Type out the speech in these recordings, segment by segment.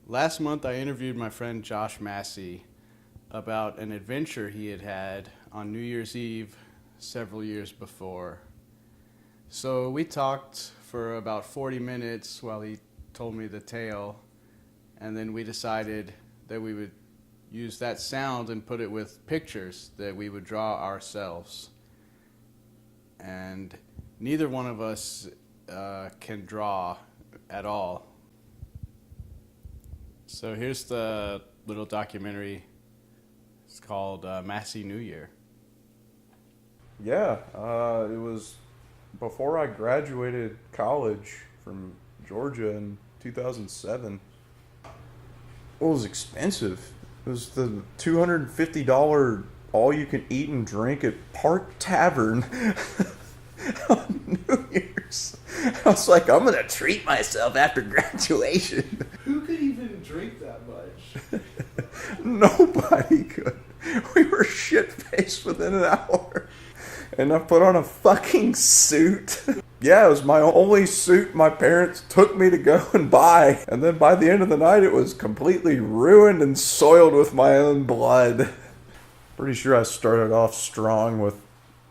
Last month, I interviewed my friend Josh Massey about an adventure he had had on New Year's Eve several years before. So we talked for about 40 minutes while he told me the tale, and then we decided that we would use that sound and put it with pictures that we would draw ourselves. And neither one of us can draw at all. So here's the little documentary. It's called Massey New Year. Yeah, it was before I graduated college from Georgia in 2007. It was expensive. It was the $250 all-you-can-eat and drink at Park Tavern on New Year's. I was like, I'm going to treat myself after graduation. Who could even drink that much? Nobody could. We were shit-faced within an hour. And I put on a fucking suit. Yeah, it was my only suit my parents took me to go and buy. And then by the end of the night, it was completely ruined and soiled with my own blood. Pretty sure I started off strong with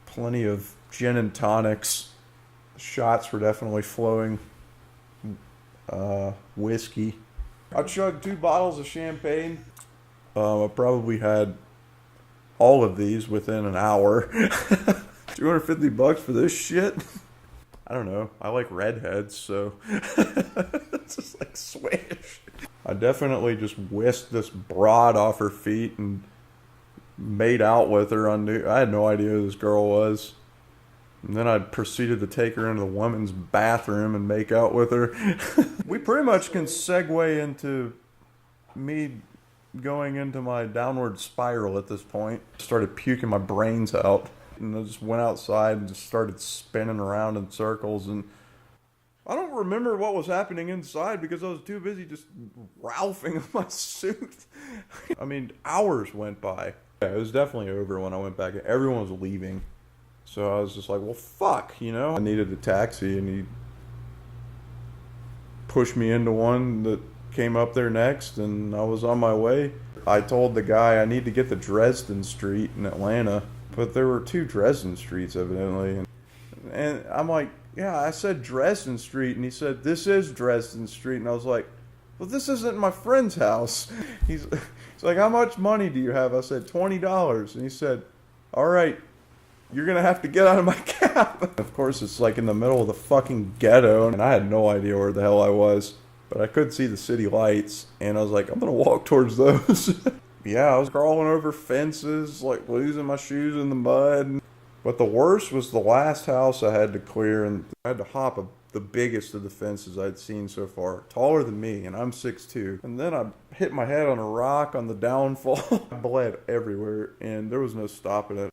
plenty of gin and tonics. Shots were definitely flowing. Whiskey. I chugged 2 bottles of champagne. I probably had all of these within an hour. $250 for this shit? I don't know. I like redheads, so it's just like swish. I definitely just whisked this broad off her feet and made out with her on New. I had no idea who this girl was. And then I proceeded to take her into the women's bathroom and make out with her. We pretty much can segue into me going into my downward spiral at this point. Started puking my brains out. And I just went outside and just started spinning around in circles. And I don't remember what was happening inside because I was too busy just ralphing on my suit. I mean, hours went by. Yeah, it was definitely over when I went back. Everyone was leaving. So I was just like, well, fuck, you know? I needed a taxi, and he pushed me into one that came up there next, and I was on my way. I told the guy I need to get to Dresden Street in Atlanta, but there were 2 Dresden Streets, evidently. And I'm like, yeah, I said Dresden Street, and he said, this is Dresden Street. And I was like, well, this isn't my friend's house. He's like, how much money do you have? I said, $20. And he said, all right, you're going to have to get out of my cab. Of course, it's like in the middle of the fucking ghetto, and I had no idea where the hell I was. But I could see the city lights, and I was like, I'm going to walk towards those. Yeah, I was crawling over fences, like losing my shoes in the mud. But the worst was the last house I had to clear, and I had to hop the biggest of the fences I'd seen so far. Taller than me, and I'm 6'2". And then I hit my head on a rock on the downfall. I bled everywhere, and there was no stopping it.